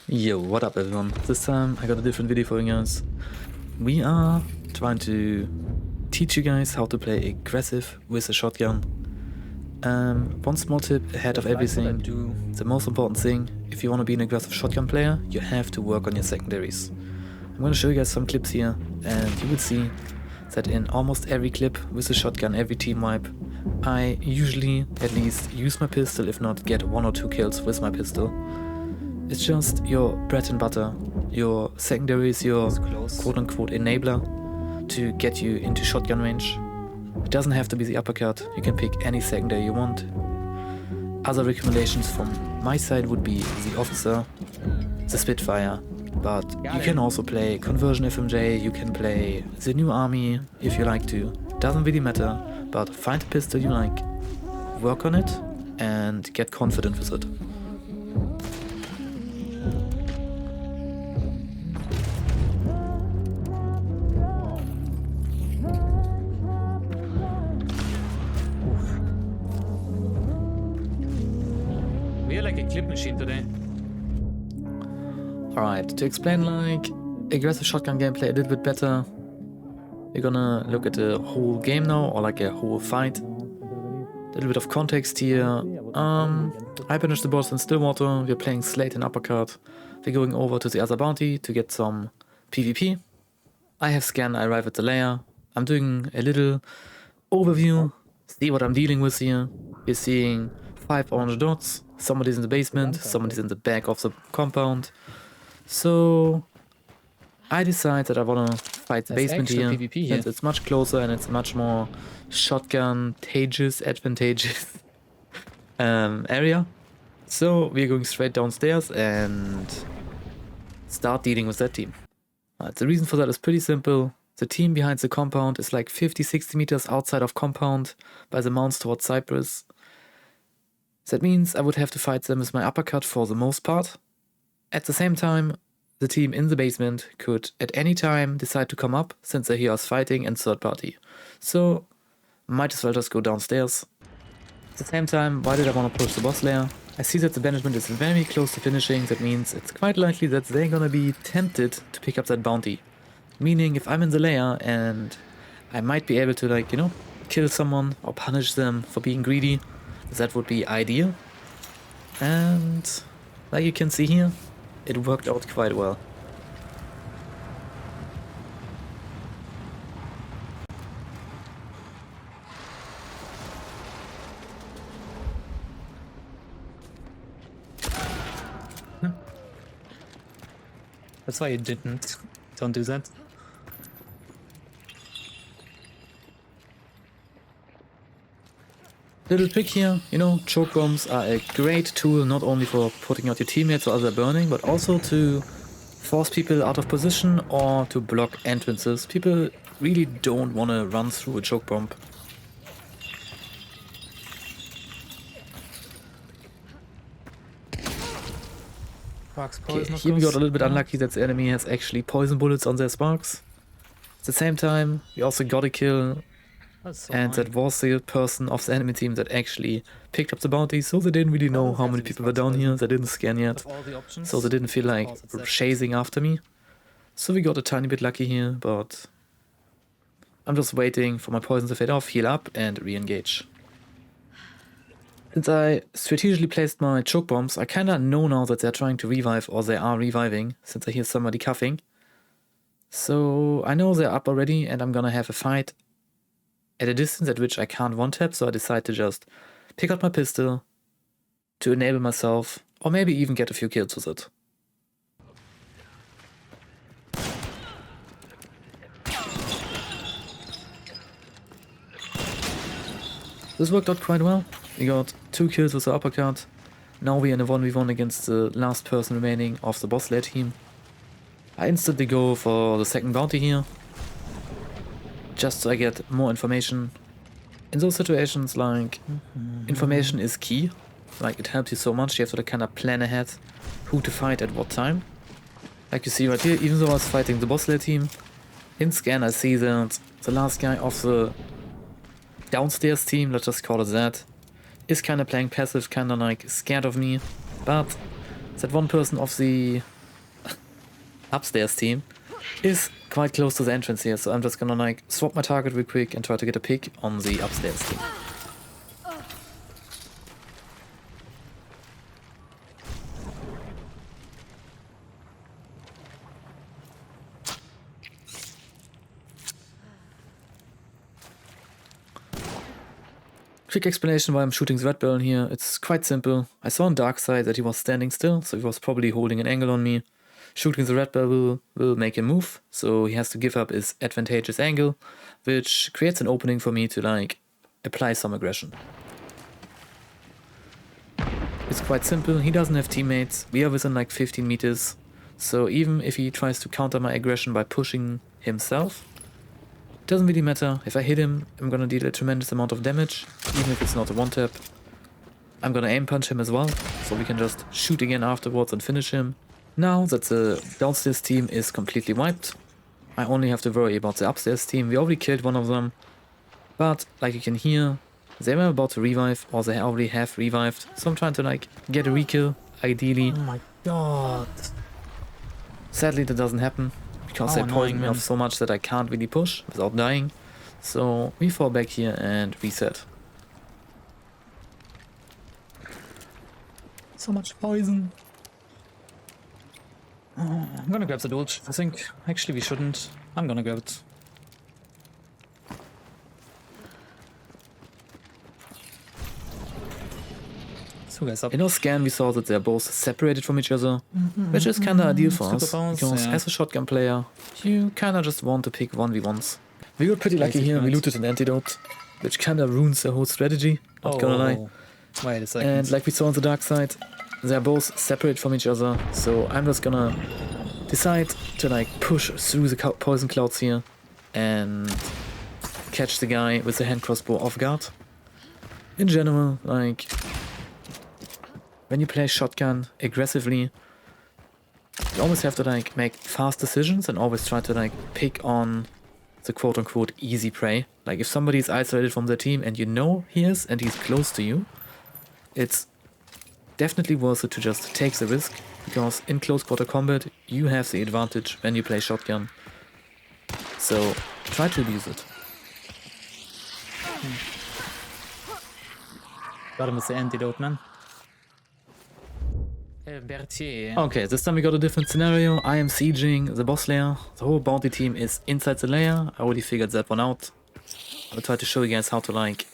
Yo, what up everyone? This time I got a different video for you guys. We are trying to teach you guys how to play aggressive with a shotgun. One small tip ahead of everything. The most important thing, if you want to be an aggressive shotgun player, you have to work on your secondaries. I'm going to show you guys some clips here, and you will see that in almost every clip with a shotgun, every team wipe, I usually at least use my pistol, if not get 1 or 2 kills with my pistol. It's just your bread and butter. Your secondaries, your quote-unquote enabler to get you into shotgun range. It doesn't have to be the uppercut, you can pick any secondary you want. Other recommendations from my side would be the officer, the Spitfire, but you can also play conversion FMJ, you can play the new army if you like to. Doesn't really matter, but find a pistol you like, work on it, and get confident with it. We are like a clip machine today. Alright, to explain like aggressive shotgun gameplay a little bit better, we're gonna look at the whole game now, or like a whole fight. A little bit of context here. I finished the boss in Stillwater, we're playing Slate and Uppercut. We're going over to the other bounty to get some PvP. I have scanned, I arrive at the lair. I'm doing a little overview, see what I'm dealing with here. We're seeing 5 orange dots. Somebody's in the basement, somebody's in the back of the compound. So I decide that I wanna fight the basement here, since it's much closer and it's much more shotgun-tageous, advantageous area. So we're going straight downstairs and start dealing with that team. The reason for that is pretty simple. The team behind the compound is like 50-60 meters outside of compound by the mounts towards Cyprus. That means I would have to fight them with my uppercut for the most part. At the same time, the team in the basement could at any time decide to come up, since they hear us fighting and third party. So, might as well just go downstairs. At the same time, why did I want to push the boss lair? I see that the banishment is very close to finishing, that means it's quite likely that they're gonna be tempted to pick up that bounty. Meaning, if I'm in the lair and I might be able to, like, you know, kill someone or punish them for being greedy, that would be ideal. And like you can see here, it worked out quite well. That's why you didn't. Don't do that. Little trick here, you know, choke bombs are a great tool not only for putting out your teammates while they're burning, but also to force people out of position or to block entrances. People really don't want to run through a choke bomb. Okay, here we got a little bit unlucky that the enemy has actually poison bullets on their sparks. At the same time, we also got a kill. And that was the person of the enemy team that actually picked up the bounty, so they didn't really know how many people were down here, they didn't scan yet, so they didn't feel like chasing after me. So we got a tiny bit lucky here, but I'm just waiting for my poison to fade off, heal up, and re-engage. Since I strategically placed my choke bombs, I kinda know now that they're trying to revive, or they are reviving, since I hear somebody coughing. So I know they're up already, and I'm gonna have a fight at a distance at which I can't one-tap, so I decide to just pick up my pistol to enable myself, or maybe even get a few kills with it. This worked out quite well. We got 2 kills with the uppercut. Now we're in a 1v1 against the last person remaining of the boss lair team. I instantly go for the second bounty here, just so I get more information. In those situations, like, information is key. Like, it helps you so much, you have to like, kind of plan ahead who to fight at what time. Like you see right here, even though I was fighting the boss lair team, in scan I see that the last guy of the downstairs team, let's just call it that, is kind of playing passive, kind of like scared of me. But that one person of the upstairs team is quite close to the entrance here, so I'm just gonna like swap my target real quick and try to get a pick on the upstairs team. Quick explanation why I'm shooting the red baron here. It's quite simple. I saw on dark side that he was standing still, so he was probably holding an angle on me. Shooting the red baron will make him move, so he has to give up his advantageous angle, which creates an opening for me to like apply some aggression. It's quite simple. He doesn't have teammates. We are within like 15 meters, so even if he tries to counter my aggression by pushing himself, it doesn't really matter. If I hit him, I'm gonna deal a tremendous amount of damage, even if it's not a one-tap. I'm gonna aim punch him as well, so we can just shoot again afterwards and finish him. Now that the downstairs team is completely wiped, I only have to worry about the upstairs team. We already killed one of them, but like you can hear, they were about to revive, or they already have revived, so I'm trying to like get a re-kill, ideally. Oh my god. Sadly that doesn't happen, because they poison me off so much that I can't really push without dying. So we fall back here and reset. So much poison. I'm gonna grab the Dolch. I think actually we shouldn't. I'm gonna grab it. So guys up. In our scan we saw that they're both separated from each other, which is kinda ideal for us, because as a shotgun player, you kinda just want to pick 1v1s. We got pretty lucky here, we looted an antidote, which kinda ruins the whole strategy, not gonna lie. Wait a second. And like we saw on the dark side, they're both separate from each other, so I'm just gonna decide to like push through the poison clouds here and catch the guy with the hand crossbow off guard. In general, like, when you play shotgun aggressively, you always have to like make fast decisions and always try to like pick on the quote-unquote easy prey. Like if somebody is isolated from the team and you know he is and he's close to you, it's definitely worth it to just take the risk, because in close quarter combat you have the advantage when you play shotgun. So try to abuse it. Got him with the antidote, man. Berthier. Okay, this time we got a different scenario. I am sieging the boss lair. The whole bounty team is inside the lair. I already figured that one out. I'll try to show you guys how to like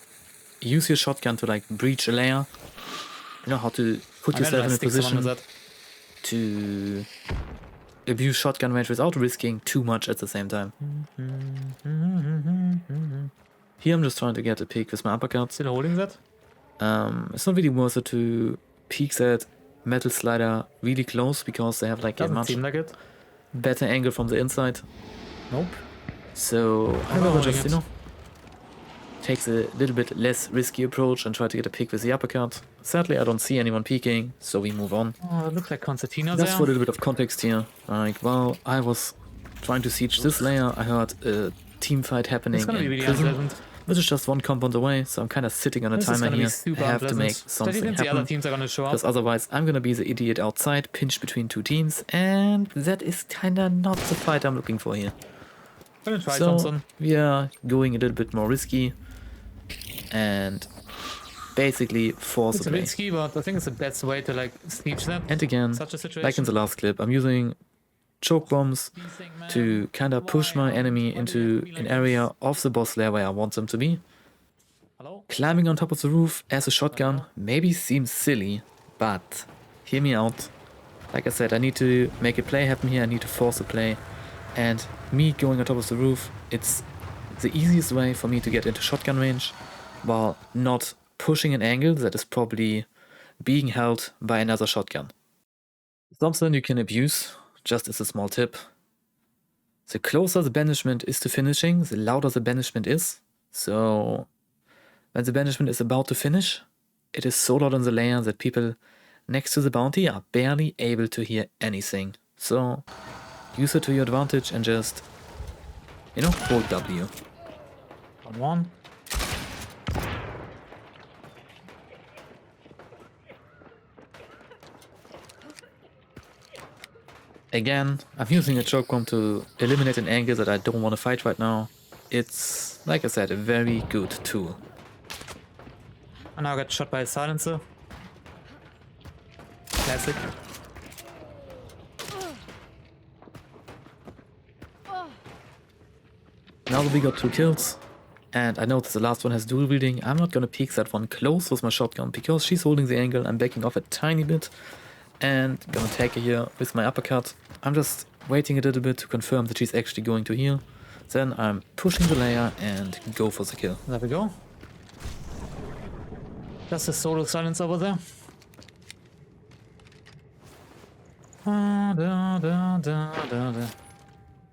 use your shotgun to like breach a lair. You know how to put yourself in a position to abuse shotgun range without risking too much at the same time. Here I'm just trying to get a peek with my uppercut. Still holding that? It's not really worth it to peek that metal slider really close, because they have like a much better angle from the inside. Nope. So I'd rather just, you know, take the little bit less risky approach and try to get a pick with the uppercut. Sadly, I don't see anyone peeking, so we move on. Oh, it looks like Concertina there. Just for a little bit of context here, like while I was trying to siege this layer, I heard a team fight happening in really prison, unpleasant. which is just one compound away, so I'm kind of sitting on a timer here. I have to make something happen, the other teams are gonna show up. because otherwise I'm gonna be the idiot outside, pinched between two teams, and that is kinda not the fight I'm looking for here. I'm gonna try So Thompson. we are going a little bit more risky and basically force It's a a play. bit risky, but I think it's the best way to like siege that. And again, Such a situation. like in the last clip, I'm using choke bombs to kind of push my enemy into an area of the boss lair where I want them to be. Hello? Climbing on top of the roof as a shotgun maybe seems silly, but hear me out. Like I said, I need to make a play happen here, I need to force a play, and me going on top of the roof, it's the easiest way for me to get into shotgun range while not pushing an angle that is probably being held by another shotgun. Something you can abuse, just as a small tip. The closer the banishment is to finishing, the louder the banishment is. So when the banishment is about to finish, it is so loud on the layer that people next to the bounty are barely able to hear anything. So use it to your advantage and just, you know, hold W. On one. Again, I'm using a choke bomb to eliminate an angle that I don't want to fight right now. It's, like I said, a very good tool. I now got shot by a silencer. Classic. Now that we got 2 kills, and I know that the last one has dual wielding, I'm not gonna peek that one close with my shotgun because she's holding the angle. I'm backing off a tiny bit and gonna take her here with my uppercut. I'm just waiting a little bit to confirm that she's actually going to heal. Then I'm pushing the layer and go for the kill. There we go. That's a solo silence over there.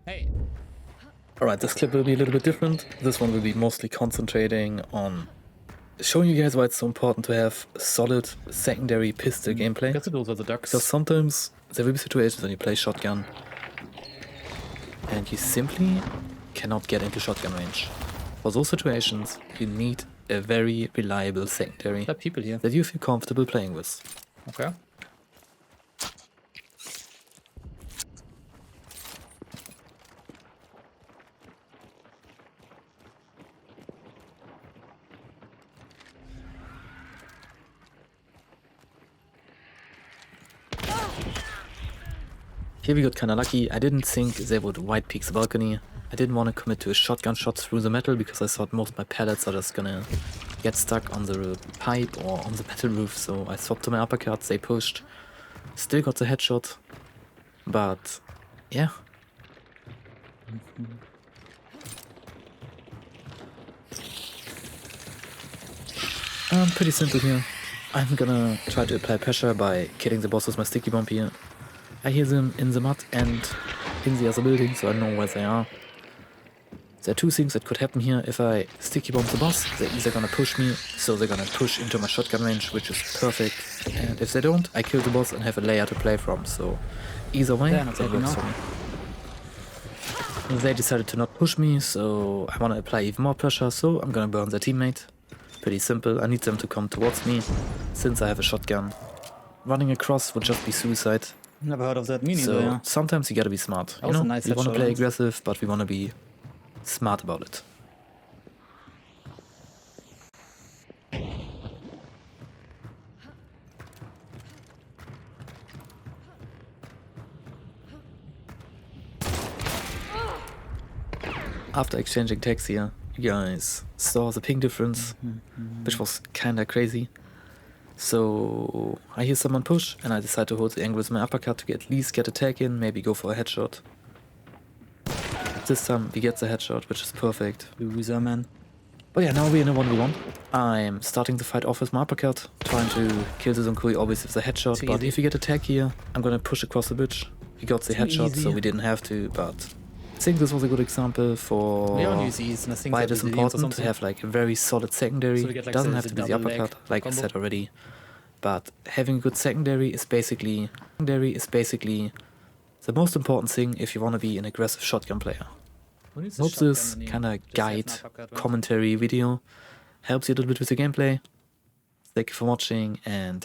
Hey. Alright, this clip will be a little bit different. This one will be mostly concentrating on showing you guys why it's so important to have solid secondary pistol gameplay. Guess those are the ducks. Because sometimes there will be situations when you play shotgun and you simply cannot get into shotgun range. For those situations, you need a very reliable secondary There are people here. that you feel comfortable playing with. Okay. Here we got kinda lucky. I didn't think they would white peek the balcony. I didn't want to commit to a shotgun shot through the metal because I thought most of my pellets are just gonna get stuck on the pipe or on the metal roof, so I swapped to my uppercut, they pushed. Still got the headshot, but yeah. Pretty simple here. I'm gonna try to apply pressure by killing the boss with my sticky bomb here. I hear them in the mud and in the other building, so I know where they are. There are 2 things that could happen here. If I sticky bomb the boss, they're either gonna push me, so they're gonna push into my shotgun range, which is perfect. And if they don't, I kill the boss and have a layer to play from, so either way, that works for me. They decided to not push me, so I wanna apply even more pressure, so I'm gonna burn their teammate. Pretty simple, I need them to come towards me, since I have a shotgun. Running across would just be suicide. Never heard of that meaning, So yeah. sometimes you gotta be smart. That You was know, a nice we wanna headshot, play right? aggressive, but we wanna be smart about it. After exchanging tags here, you guys saw the ping difference, which was kinda crazy. So I hear someone push, and I decide to hold the angle with my uppercut to at least get a tag in, maybe go for a headshot. This time we get the headshot, which is perfect. Loser, man. But yeah, now we're in a 1v1. I'm starting the fight off with my uppercut, trying to kill the Zonkui always with the headshot, Too but easy. if we get a tag here, I'm gonna push across the bridge. We got the Too headshot, so easy. we didn't have to, but I think this was a good example for We all use these, and I think why that it is is the deal for important to something. have like a very solid secondary. So we get, like, Doesn't the- have the to be the double leg uppercut, like I combo. said already. But having a good secondary is basically the most important thing if you want to be an aggressive shotgun player. Who needs a Hope shotgun this when you kind of just have an guide uppercut, right? commentary video helps you a little bit with the gameplay. Thank you for watching and